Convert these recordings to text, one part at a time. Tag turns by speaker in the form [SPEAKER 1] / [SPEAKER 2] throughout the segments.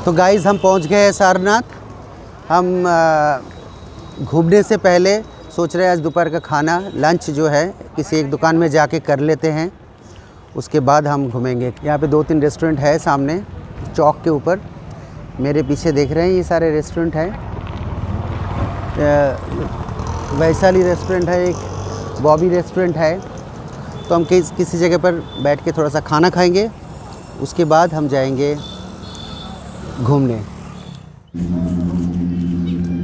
[SPEAKER 1] तो गाइस हम पहुंच गए हैं सारनाथ। हम घूमने से पहले सोच रहे हैं आज दोपहर का खाना लंच जो है किसी एक दुकान में जाके कर लेते हैं, उसके बाद हम घूमेंगे। यहाँ पे 2-3 रेस्टोरेंट है सामने चौक के ऊपर, मेरे पीछे देख रहे हैं ये सारे रेस्टोरेंट हैं। वैशाली रेस्टोरेंट है, एक बॉबी रेस्टोरेंट है। तो हम किसी जगह पर बैठ के थोड़ा सा खाना खाएंगे, उसके बाद हम जाएंगे घूमने।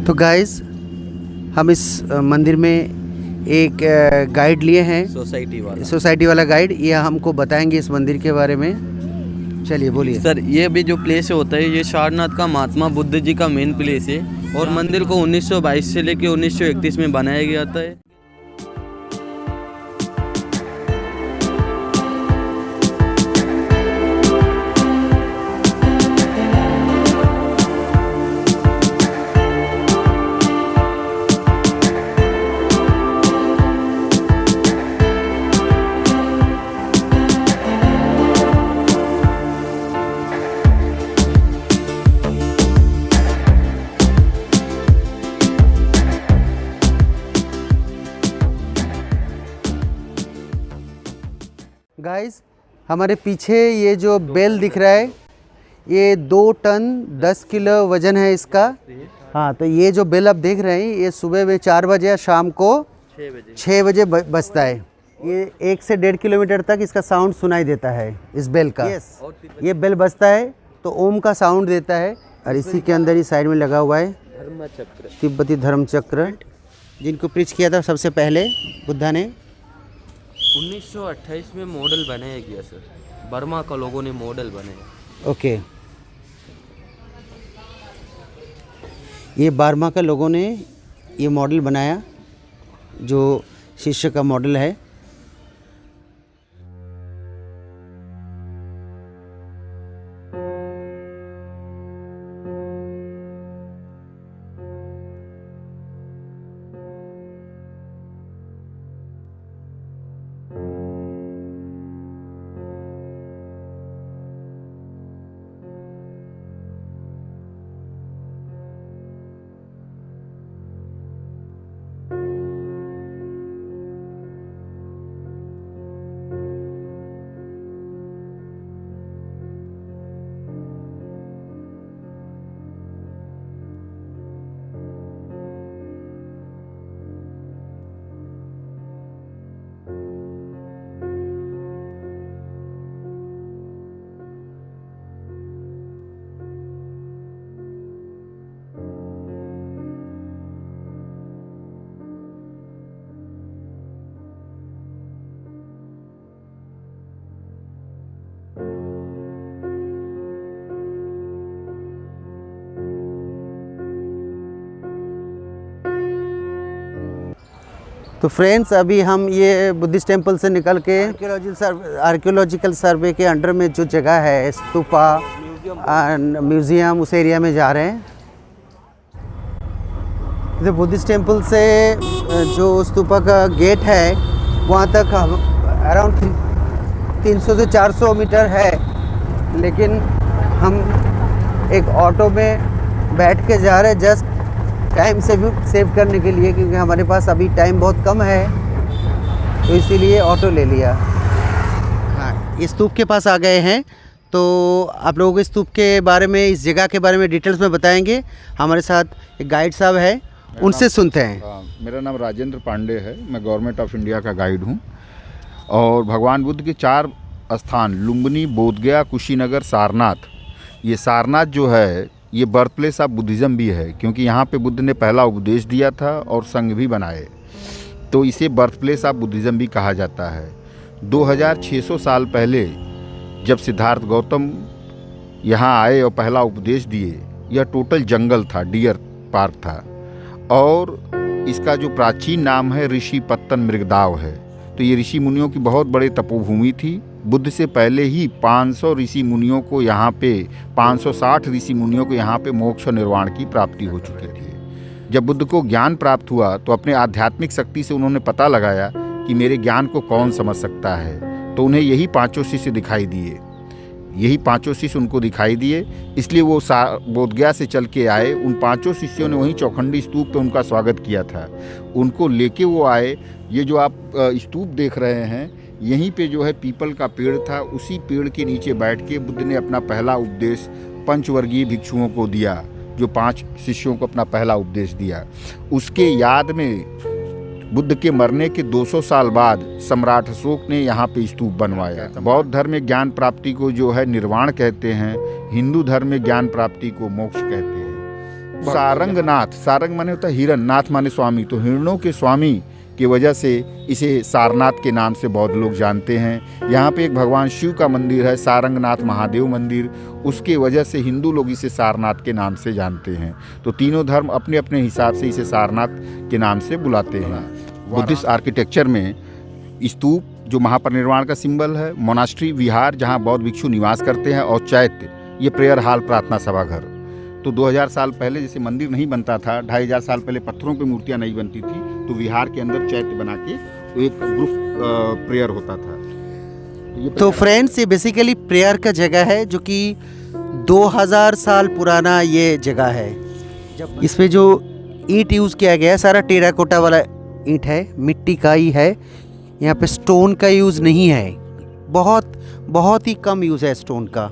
[SPEAKER 1] तो गाइस हम इस मंदिर में एक गाइड लिए हैं, सोसाइटी वाला गाइड। ये हमको बताएंगे इस मंदिर के बारे में। चलिए बोलिए
[SPEAKER 2] सर। ये भी जो प्लेस होता है ये सारनाथ का महात्मा बुद्ध जी का मेन प्लेस है और मंदिर को 1922 से लेकर 1931 में बनाया गया था।
[SPEAKER 1] गाइस हमारे पीछे ये जो बेल दिख रहा है ये 2 टन 10 किलो वज़न है इसका। हाँ, तो ये जो बेल आप देख रहे हैं ये सुबह में 4 बजे या शाम को 6 बजे बजता है। ये 1 से 1.5 किलोमीटर तक इसका साउंड सुनाई देता है इस बेल का। ये बेल बजता है तो ओम का साउंड देता है। और इसी के अंदर ही साइड में लगा हुआ है तिब्बती धर्म चक्र, जिनको प्रीच किया था सबसे पहले बुद्धा ने।
[SPEAKER 2] 1928 में मॉडल बनाया गया सर, बर्मा का लोगों ने मॉडल बनाया।
[SPEAKER 1] ओके, ये बर्मा का लोगों ने ये मॉडल बनाया जो शिष्य का मॉडल है। तो फ्रेंड्स अभी हम ये बुद्धिस्ट टेम्पल से निकल के आर्कियोलॉजिकल सर्वे के अंडर में जो जगह है स्तूपा म्यूज़ियम, उस एरिया में जा रहे हैं। इधर बुद्धिस्ट टेम्पल से जो स्तूपा का गेट है वहाँ तक अराउंड 300 से 400 मीटर है, लेकिन हम एक ऑटो में बैठ के जा रहे हैं जस्ट टाइम सेव करने के लिए, क्योंकि हमारे पास अभी टाइम बहुत कम है, तो इसीलिए ऑटो ले लिया। हाँ, इस स्तूप के पास आ गए हैं, तो आप लोगों को इस स्तूप के बारे में, इस जगह के बारे में डिटेल्स में बताएंगे। हमारे साथ एक गाइड साहब है, उनसे सुनते हैं।
[SPEAKER 3] मेरा नाम राजेंद्र पांडे है, मैं गवर्नमेंट ऑफ इंडिया का गाइड हूँ। और भगवान बुद्ध के 4 स्थान लुम्बिनी, बोधगया, कुशीनगर, सारनाथ। ये सारनाथ जो है ये बर्थ प्लेस ऑफ बुद्धिज़्म भी है, क्योंकि यहाँ पे बुद्ध ने पहला उपदेश दिया था और संघ भी बनाए, तो इसे बर्थ प्लेस ऑफ बुद्धिज़्म भी कहा जाता है। 2600 साल पहले जब सिद्धार्थ गौतम यहाँ आए और पहला उपदेश दिए, यह टोटल जंगल था, डियर पार्क था। और इसका जो प्राचीन नाम है ऋषि पत्तन मृगदाव है। तो ये ऋषि मुनियों की बहुत बड़ी तपोभूमि थी। बुद्ध से पहले ही 500 ऋषि मुनियों को यहाँ पे 560 ऋषि मुनियों को यहाँ पे मोक्ष और निर्वाण की प्राप्ति हो चुकी थी। जब बुद्ध को ज्ञान प्राप्त हुआ तो अपने आध्यात्मिक शक्ति से उन्होंने पता लगाया कि मेरे ज्ञान को कौन समझ सकता है, तो उन्हें यही 5 शिष्य दिखाई दिए। यही पांचों शिष्य उनको दिखाई दिए, इसलिए वो बोधगया से चल के आए। उन पांचों शिष्यों ने वहीं चौखंडी स्तूप पे उनका स्वागत किया था। उनको लेके वो आए। ये जो आप स्तूप देख रहे हैं, यहीं पे जो है पीपल का पेड़ था, उसी पेड़ के नीचे बैठ के बुद्ध ने अपना पहला उपदेश पंचवर्गीय भिक्षुओं को दिया, जो 5 शिष्यों को अपना पहला उपदेश दिया। उसके याद में बुद्ध के मरने के 200 साल बाद सम्राट अशोक ने यहाँ पे स्तूप बनवाया। बौद्ध धर्म में ज्ञान प्राप्ति को जो है निर्वाण कहते हैं, हिंदू धर्म में ज्ञान प्राप्ति को मोक्ष कहते हैं। सारंगनाथ, सारंग माने होता है हिरण, नाथ माने स्वामी, तो हिरणों के स्वामी की वजह से इसे सारनाथ के नाम से बौद्ध लोग जानते हैं। यहाँ पे एक भगवान शिव का मंदिर है, सारंगनाथ महादेव मंदिर, उसके वजह से हिंदू लोग इसे सारनाथ के नाम से जानते हैं। तो तीनों धर्म अपने अपने हिसाब से इसे सारनाथ के नाम से बुलाते हैं। बुद्धिस्ट आर्किटेक्चर में स्तूप जो महापरिनिर्वाण का सिंबल है, मोनास्ट्री विहार जहाँ बौद्ध भिक्षु निवास करते हैं, और चैत्य ये प्रेयर हॉल प्रार्थना सभा घर। तो 2000 साल पहले जैसे मंदिर नहीं बनता था, 2500 साल पहले पत्थरों पे मूर्तियाँ नहीं बनती थी, तो विहार के अंदर चैत्य बना के एक ग्रुप प्रेयर होता था।
[SPEAKER 1] तो फ्रेंड्स, ये बेसिकली प्रेयर का जगह है जो कि 2000 साल पुराना ये जगह है। इसमें जो ईंट यूज़ किया गया है सारा टेराकोटा वाला ईंट है, मिट्टी का ही है। यहाँ पे स्टोन का यूज़ नहीं है, बहुत ही कम यूज़ है स्टोन का।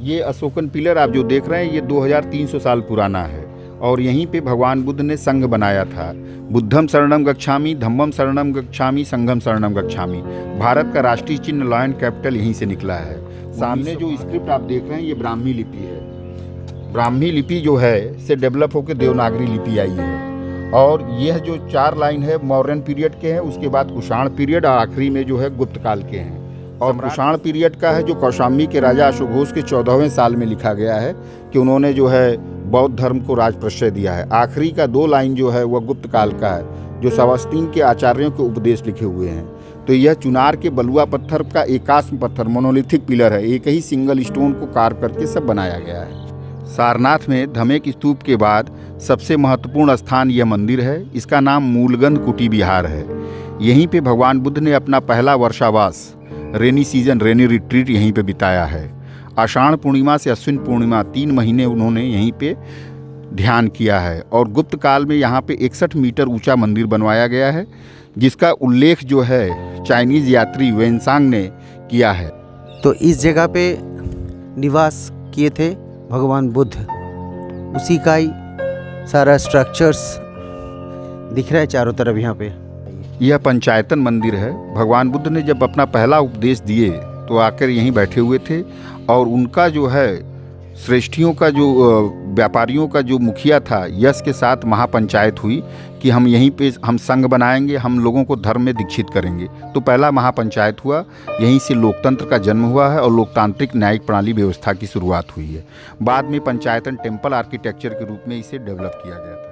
[SPEAKER 3] ये अशोकन पिलर आप जो देख रहे हैं, ये 2300 साल पुराना है, और यहीं पे भगवान बुद्ध ने संघ बनाया था। बुद्धम शरणम गच्छामि, धम्मम शरणम गच्छामि, संघम शरणम गच्छामि। भारत का राष्ट्रीय चिन्ह लॉ एंड कैपिटल यहीं से निकला है। सामने जो स्क्रिप्ट आप देख रहे हैं, ये ब्राह्मी लिपि है। ब्राह्मी लिपि जो है से डेवलप होकर देवनागरी लिपि आई है, और यह जो 4 लाइन है मौर्यन पीरियड के हैं, उसके बाद कुषाण पीरियड, और आखिरी में जो है गुप्त काल के हैं। और कुषाण पीरियड का है जो कौशाम्बी के राजा अशोकघोष के 14वें साल में लिखा गया है कि उन्होंने जो है बौद्ध धर्म को राज प्रश्रय दिया है। आखिरी का 2 लाइन जो है वह गुप्त काल का है, जो सवास्तीन के आचार्यों के उपदेश लिखे हुए हैं। तो यह चुनार के बलुआ पत्थर का एकास्म पत्थर मोनोलिथिक पिलर है, एक ही सिंगल स्टोन को कार्व करके सब बनाया गया है। सारनाथ में धमेक स्तूप के बाद सबसे महत्वपूर्ण स्थान यह मंदिर है। इसका नाम मूलगंध कुटी विहार है। यहीं पे भगवान बुद्ध ने अपना पहला वर्षावास, रेनी सीजन, रेनी रिट्रीट यहीं पे बिताया है। आषाढ़ पूर्णिमा से अश्विन पूर्णिमा 3 महीने उन्होंने यहीं पे ध्यान किया है। और गुप्त काल में यहाँ पे 61 मीटर ऊंचा मंदिर बनवाया गया है, जिसका उल्लेख जो है चाइनीज़ यात्री वेनसांग ने किया है।
[SPEAKER 1] तो इस जगह पे निवास किए थे भगवान बुद्ध, उसी का ही सारा स्ट्रक्चर्स दिख रहा है चारों तरफ यहाँ पे।
[SPEAKER 3] यह पंचायतन मंदिर है। भगवान बुद्ध ने जब अपना पहला उपदेश दिए तो आकर यहीं बैठे हुए थे, और उनका जो है श्रेष्ठियों का जो व्यापारियों का जो मुखिया था, यश के साथ महापंचायत हुई कि हम यहीं पे हम संघ बनाएंगे, हम लोगों को धर्म में दीक्षित करेंगे। तो पहला महापंचायत हुआ, यहीं से लोकतंत्र का जन्म हुआ है और लोकतांत्रिक न्यायिक प्रणाली व्यवस्था की शुरुआत हुई है। बाद में पंचायतन टेम्पल आर्किटेक्चर के रूप में इसे डेवलप किया गया था।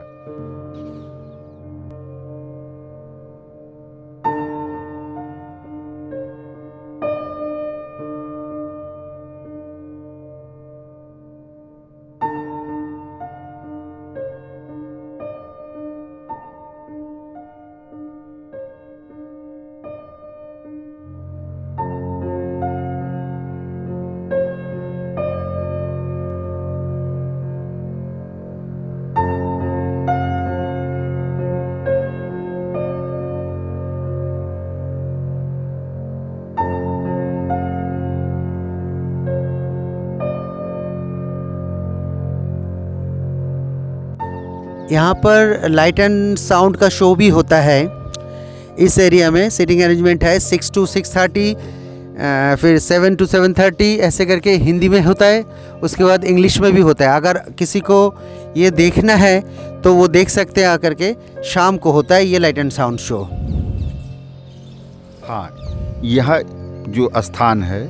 [SPEAKER 1] यहाँ पर लाइट एंड साउंड का शो भी होता है। इस एरिया में सीटिंग अरेंजमेंट है 6 to 6:30, फिर 7 to 7:30 ऐसे करके हिंदी में होता है। उसके बाद इंग्लिश में भी होता है। अगर किसी को ये देखना है तो वो देख सकते हैं आकर के। शाम को होता है ये लाइट एंड साउंड शो।
[SPEAKER 3] हाँ, यह जो स्थान है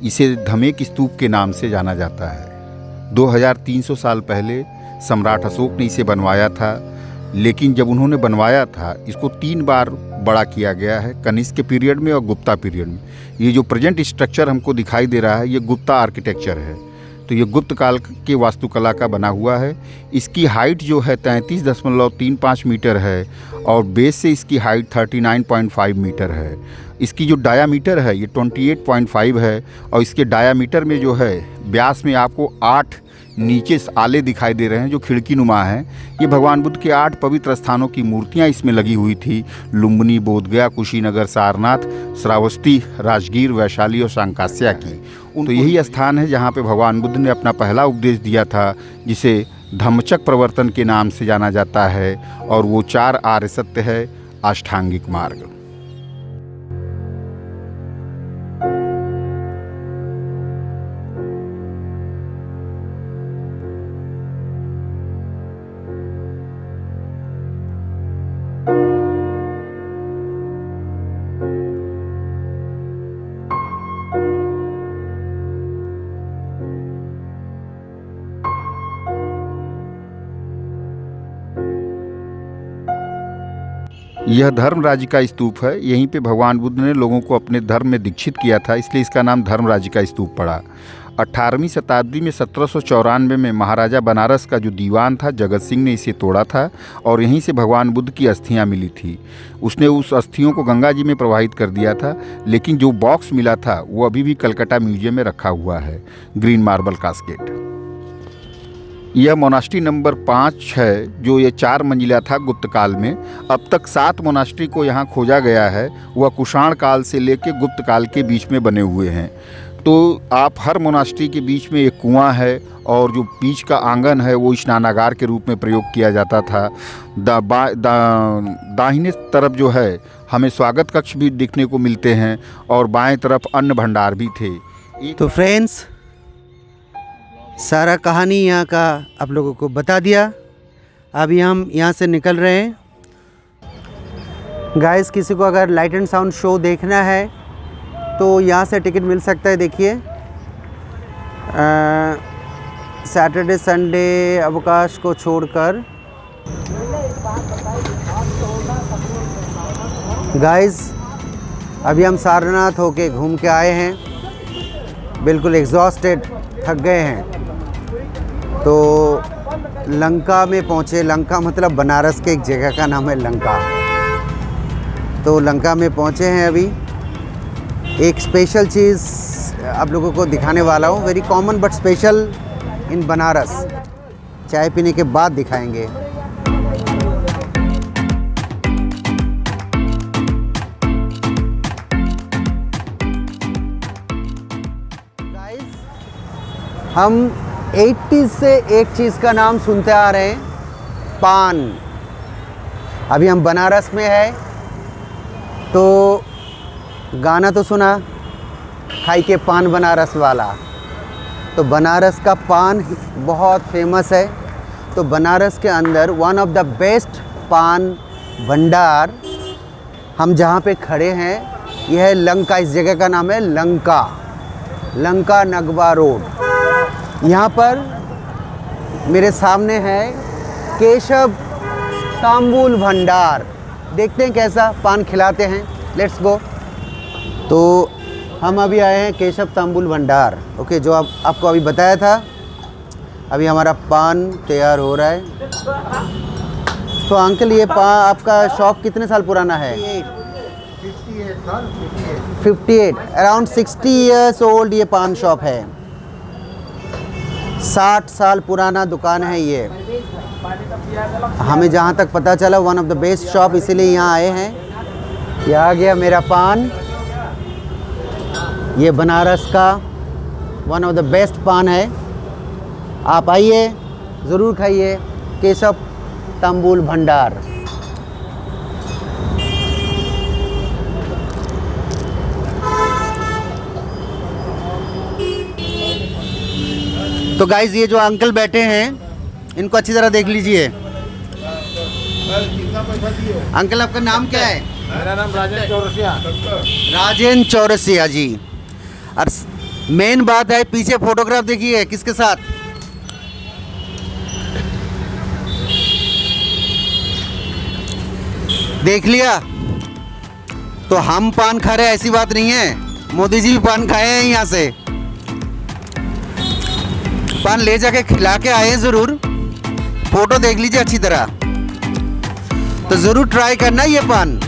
[SPEAKER 3] इसे धमेक स्तूप के नाम से जाना जाता है। 2300 साल पहले सम्राट अशोक ने इसे बनवाया था, लेकिन जब उन्होंने बनवाया था इसको 3 बार बड़ा किया गया है, कनिष्क के पीरियड में और गुप्ता पीरियड में। ये जो प्रेजेंट स्ट्रक्चर हमको दिखाई दे रहा है ये गुप्ता आर्किटेक्चर है। तो ये गुप्त काल के वास्तुकला का बना हुआ है। इसकी हाइट जो है 33.35 मीटर है और बेस से इसकी हाइट 39.5 मीटर है। इसकी जो डायामीटर है ये 28.5 है और इसके डायामीटर में जो है व्यास में आपको 8 नीचे आले दिखाई दे रहे हैं जो खिड़की नुमा हैं। ये भगवान बुद्ध के 8 पवित्र स्थानों की मूर्तियां इसमें लगी हुई थी। लुम्बिनी, बोधगया, कुशीनगर, सारनाथ, श्रावस्ती, राजगीर, वैशाली और सांकास्या की। तो यही स्थान है जहाँ पे भगवान बुद्ध ने अपना पहला उपदेश दिया था, जिसे धम्मचक्र प्रवर्तन के नाम से जाना जाता है। और वो 4 आर्य सत्य है, अष्टांगिक मार्ग। यह धर्मराज का स्तूप है। यहीं पे भगवान बुद्ध ने लोगों को अपने धर्म में दीक्षित किया था, इसलिए इसका नाम धर्मराज का स्तूप पड़ा। 18वीं शताब्दी में 1794 में महाराजा बनारस का जो दीवान था जगत सिंह ने इसे तोड़ा था और यहीं से भगवान बुद्ध की अस्थियां मिली थी। उसने उस अस्थियों को गंगा जी में प्रवाहित कर दिया था, लेकिन जो बॉक्स मिला था वो अभी भी कलकत्ता म्यूजियम में रखा हुआ है, ग्रीन मार्बल कास्केट। यह मोनास्ट्री नंबर 5 है, जो ये 4 मंजिला था गुप्त काल में। अब तक 7 मोनास्ट्री को यहाँ खोजा गया है। वह कुषाण काल से लेकर गुप्त काल के बीच में बने हुए हैं। तो आप हर मोनास्ट्री के बीच में एक कुआं है और जो बीच का आंगन है वो स्नानागार के रूप में प्रयोग किया जाता था। दाहिने तरफ जो है हमें स्वागत कक्ष भी देखने को मिलते हैं और बाएं तरफ अन्न भंडार भी थे।
[SPEAKER 1] तो फ्रेंड्स, सारा कहानी यहाँ का आप लोगों को बता दिया। अभी हम यहाँ से निकल रहे हैं। गाइस, किसी को अगर लाइट एंड साउंड शो देखना है तो यहाँ से टिकट मिल सकता है। देखिए, सैटरडे संडे अवकाश को छोड़कर। गाइस, अभी हम सारनाथ होके घूम के आए हैं, बिल्कुल एग्जॉस्टेड, थक गए हैं। तो लंका में पहुँचे। लंका मतलब बनारस के एक जगह का नाम है लंका। तो लंका में पहुँचे हैं। अभी एक स्पेशल चीज़ आप लोगों को दिखाने वाला हूँ, very common but special in Banaras. चाय पीने के बाद दिखाएंगे। गाइस, हम 80s से एक चीज़ का नाम सुनते आ रहे हैं, पान। अभी हम बनारस में है तो गाना तो सुना, खाई के पान बनारस वाला। तो बनारस का पान बहुत फेमस है। तो बनारस के अंदर वन ऑफ द बेस्ट पान भंडार, हम जहाँ पे खड़े हैं यह है लंका। इस जगह का नाम है लंका, लंका नगवा रोड। यहाँ पर मेरे सामने है केशव तांबुल भंडार। देखते हैं कैसा पान खिलाते हैं। Let's go. तो हम अभी आए हैं केशव तांबुल भंडार, ओके, जो आपको अभी बताया था। अभी हमारा पान तैयार हो रहा है। तो अंकल, ये आपका शॉप कितने साल पुराना है? 58, अराउंड 60 ईयर्स ओल्ड ये पान शॉप है। 60 साल पुराना दुकान है ये। हमें जहाँ तक पता चला one of the best shop, इसीलिए यहाँ आए हैं। ये आ गया मेरा पान। ये बनारस का वन ऑफ द बेस्ट पान है। आप आइए, ज़रूर खाइए केशव तांबुल भंडार। तो गाइज, ये जो अंकल बैठे हैं इनको अच्छी तरह देख लीजिए। अंकल, आपका नाम क्या है?
[SPEAKER 4] मेरा नाम राजेंद्र चौरसिया।
[SPEAKER 1] राजेंद्र चौरसिया जी। और मेन बात है, पीछे फोटोग्राफ देखिए किसके साथ। देख लिया? तो हम पान खा रहे हैं ऐसी बात नहीं है, मोदी जी भी पान खाए हैं यहाँ से। पान ले जाके खिला के आए हैं ज़रूर, फ़ोटो देख लीजिए अच्छी तरह, तो ज़रूर ट्राई करना ये पान।